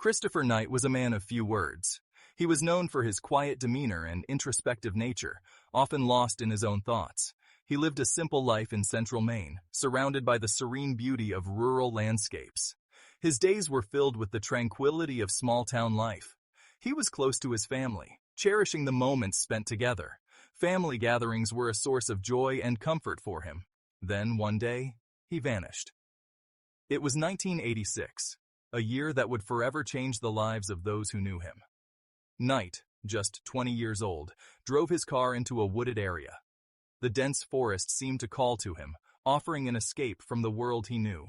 Kristopher Knight was a man of few words. He was known for his quiet demeanor and introspective nature, often lost in his own thoughts. He lived a simple life in central Maine, surrounded by the serene beauty of rural landscapes. His days were filled with the tranquility of small-town life. He was close to his family, cherishing the moments spent together. Family gatherings were a source of joy and comfort for him. Then, one day, he vanished. It was 1986, a year that would forever change the lives of those who knew him. Knight, just 20 years old, drove his car into a wooded area. The dense forest seemed to call to him, offering an escape from the world he knew.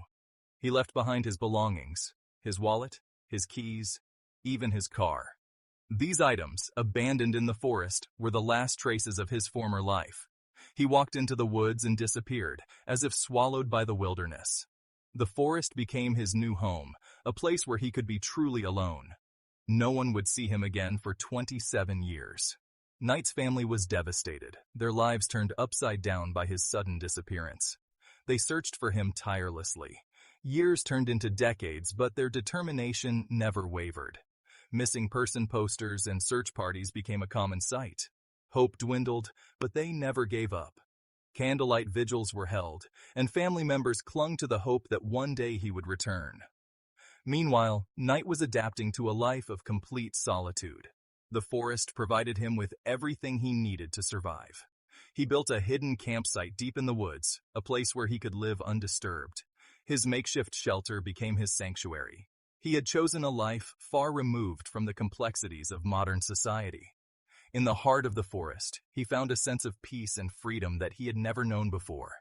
He left behind his belongings, his wallet, his keys, even his car. These items, abandoned in the forest, were the last traces of his former life. He walked into the woods and disappeared, as if swallowed by the wilderness. The forest became his new home, a place where he could be truly alone. No one would see him again for 27 years. Knight's family was devastated, their lives turned upside down by his sudden disappearance. They searched for him tirelessly. Years turned into decades, but their determination never wavered. Missing person posters and search parties became a common sight. Hope dwindled, but they never gave up. Candlelight vigils were held, and family members clung to the hope that one day he would return. Meanwhile, Knight was adapting to a life of complete solitude. The forest provided him with everything he needed to survive. He built a hidden campsite deep in the woods, a place where he could live undisturbed. His makeshift shelter became his sanctuary. He had chosen a life far removed from the complexities of modern society. In the heart of the forest, he found a sense of peace and freedom that he had never known before.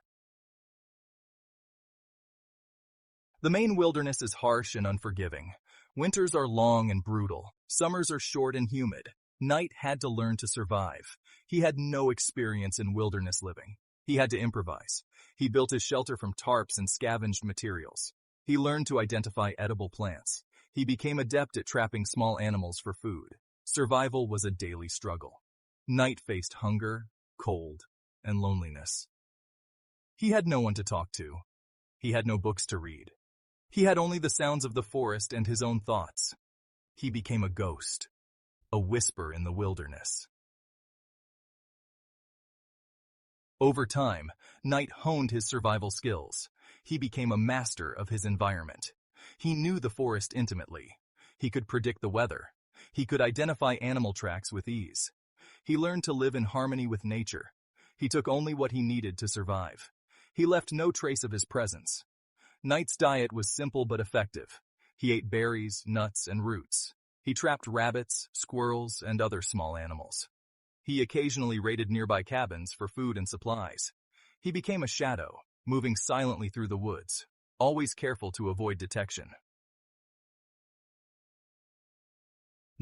The Maine wilderness is harsh and unforgiving. Winters are long and brutal. Summers are short and humid. Knight had to learn to survive. He had no experience in wilderness living. He had to improvise. He built his shelter from tarps and scavenged materials. He learned to identify edible plants. He became adept at trapping small animals for food. Survival was a daily struggle. Knight faced hunger, cold, and loneliness. He had no one to talk to. He had no books to read. He had only the sounds of the forest and his own thoughts. He became a ghost, a whisper in the wilderness. Over time, Knight honed his survival skills. He became a master of his environment. He knew the forest intimately. He could predict the weather. He could identify animal tracks with ease. He learned to live in harmony with nature. He took only what he needed to survive. He left no trace of his presence. Knight's diet was simple but effective. He ate berries, nuts, and roots. He trapped rabbits, squirrels, and other small animals. He occasionally raided nearby cabins for food and supplies. He became a shadow, moving silently through the woods, always careful to avoid detection.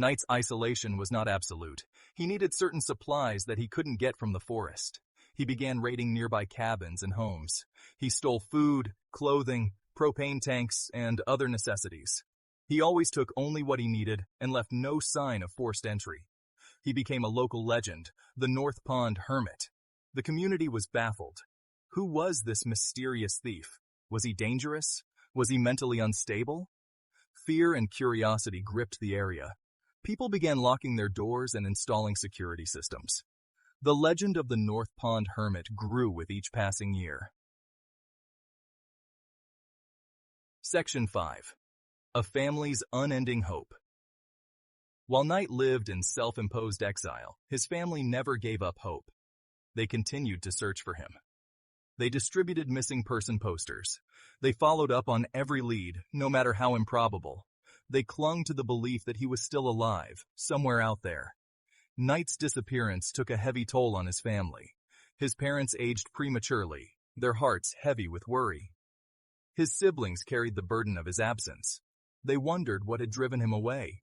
Knight's isolation was not absolute. He needed certain supplies that he couldn't get from the forest. He began raiding nearby cabins and homes. He stole food, clothing, propane tanks, and other necessities. He always took only what he needed and left no sign of forced entry. He became a local legend, the North Pond Hermit. The community was baffled. Who was this mysterious thief? Was he dangerous? Was he mentally unstable? Fear and curiosity gripped the area. People began locking their doors and installing security systems. The legend of the North Pond Hermit grew with each passing year. Section 5. A Family's Unending Hope. While Knight lived in self-imposed exile, his family never gave up hope. They continued to search for him. They distributed missing person posters. They followed up on every lead, no matter how improbable. They clung to the belief that he was still alive, somewhere out there. Knight's disappearance took a heavy toll on his family. His parents aged prematurely, their hearts heavy with worry. His siblings carried the burden of his absence. They wondered what had driven him away.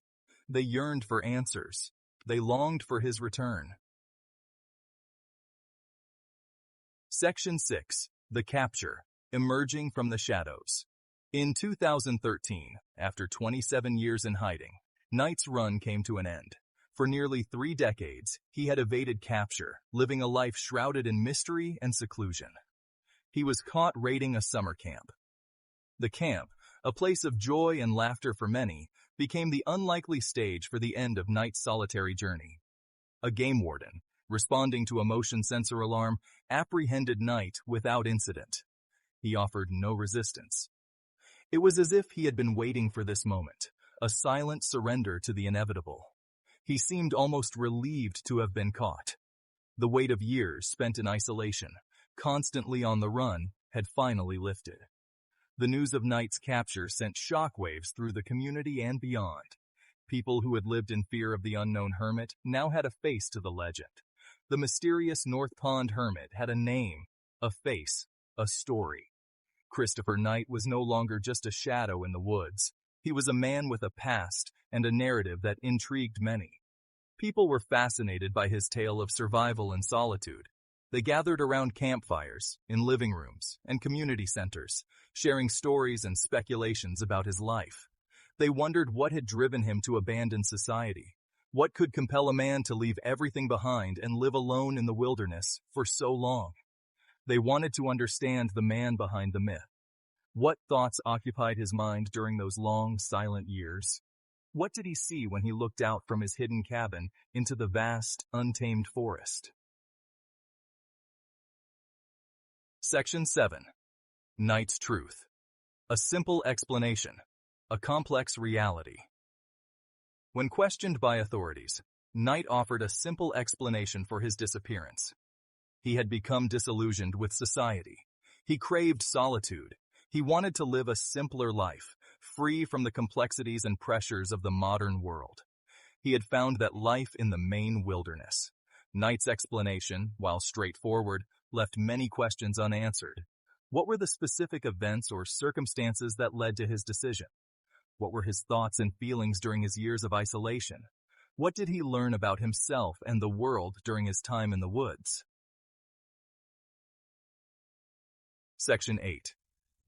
They yearned for answers. They longed for his return. Section 6. The Capture, Emerging from the Shadows. In 2013, after 27 years in hiding, Knight's run came to an end. For nearly 3 decades, he had evaded capture, living a life shrouded in mystery and seclusion. He was caught raiding a summer camp. The camp, a place of joy and laughter for many, became the unlikely stage for the end of Knight's solitary journey. A game warden, responding to a motion sensor alarm, apprehended Knight without incident. He offered no resistance. It was as if he had been waiting for this moment, a silent surrender to the inevitable. He seemed almost relieved to have been caught. The weight of years spent in isolation, constantly on the run, had finally lifted. The news of Knight's capture sent shockwaves through the community and beyond. People who had lived in fear of the unknown hermit now had a face to the legend. The mysterious North Pond hermit had a name, a face, a story. Kristopher Knight was no longer just a shadow in the woods. He was a man with a past and a narrative that intrigued many. People were fascinated by his tale of survival and solitude. They gathered around campfires, in living rooms, and community centers, sharing stories and speculations about his life. They wondered what had driven him to abandon society. What could compel a man to leave everything behind and live alone in the wilderness for so long? They wanted to understand the man behind the myth. What thoughts occupied his mind during those long, silent years? What did he see when he looked out from his hidden cabin into the vast, untamed forest? Section 7. Knight's Truth. A simple explanation. A complex reality. When questioned by authorities, Knight offered a simple explanation for his disappearance. He had become disillusioned with society. He craved solitude. He wanted to live a simpler life, free from the complexities and pressures of the modern world. He had found that life in the Maine wilderness. Knight's explanation, while straightforward, left many questions unanswered. What were the specific events or circumstances that led to his decision? What were his thoughts and feelings during his years of isolation? What did he learn about himself and the world during his time in the woods? Section 8.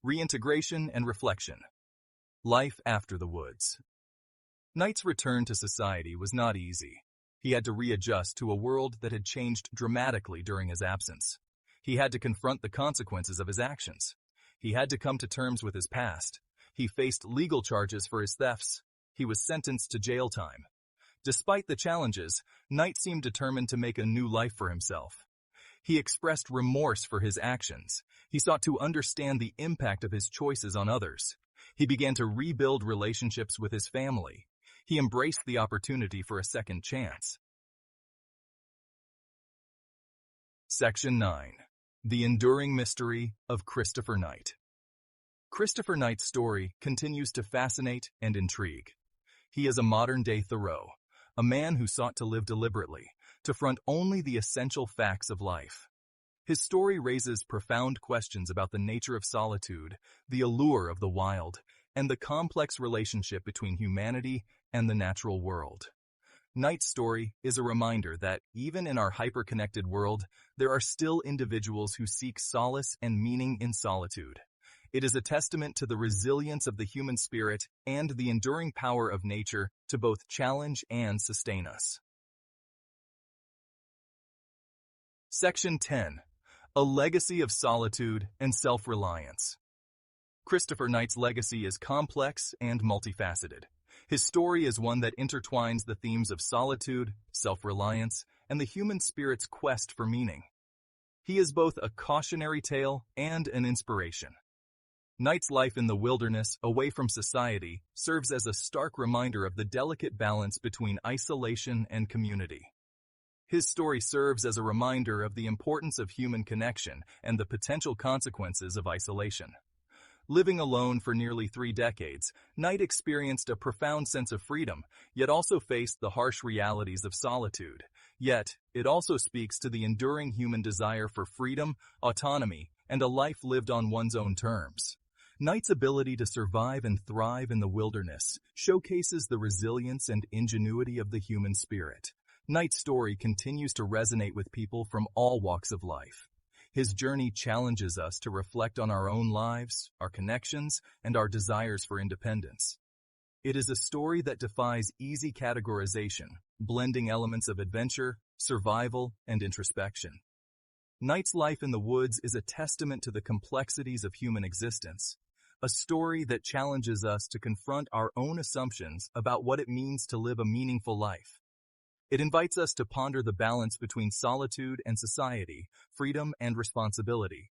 Reintegration and Reflection. Life after the woods. Knight's return to society was not easy. He had to readjust to a world that had changed dramatically during his absence. He had to confront the consequences of his actions. He had to come to terms with his past. He faced legal charges for his thefts. He was sentenced to jail time. Despite the challenges, Knight seemed determined to make a new life for himself. He expressed remorse for his actions. He sought to understand the impact of his choices on others. He began to rebuild relationships with his family. He embraced the opportunity for a second chance. Section 9. The Enduring Mystery of Kristopher Knight. Kristopher Knight's story continues to fascinate and intrigue. He is a modern-day Thoreau, a man who sought to live deliberately, to front only the essential facts of life. His story raises profound questions about the nature of solitude, the allure of the wild, and the complex relationship between humanity and the natural world. Knight's story is a reminder that, even in our hyper-connected world, there are still individuals who seek solace and meaning in solitude. It is a testament to the resilience of the human spirit and the enduring power of nature to both challenge and sustain us. Section 10. A Legacy of Solitude and Self-Reliance. Kristopher Knight's legacy is complex and multifaceted. His story is one that intertwines the themes of solitude, self-reliance, and the human spirit's quest for meaning. He is both a cautionary tale and an inspiration. Knight's life in the wilderness, away from society, serves as a stark reminder of the delicate balance between isolation and community. His story serves as a reminder of the importance of human connection and the potential consequences of isolation. Living alone for nearly 3 decades, Knight experienced a profound sense of freedom, yet also faced the harsh realities of solitude. Yet, it also speaks to the enduring human desire for freedom, autonomy, and a life lived on one's own terms. Knight's ability to survive and thrive in the wilderness showcases the resilience and ingenuity of the human spirit. Knight's story continues to resonate with people from all walks of life. His journey challenges us to reflect on our own lives, our connections, and our desires for independence. It is a story that defies easy categorization, blending elements of adventure, survival, and introspection. Knight's life in the woods is a testament to the complexities of human existence. a story that challenges us to confront our own assumptions about what it means to live a meaningful life. It invites us to ponder the balance between solitude and society, freedom and responsibility,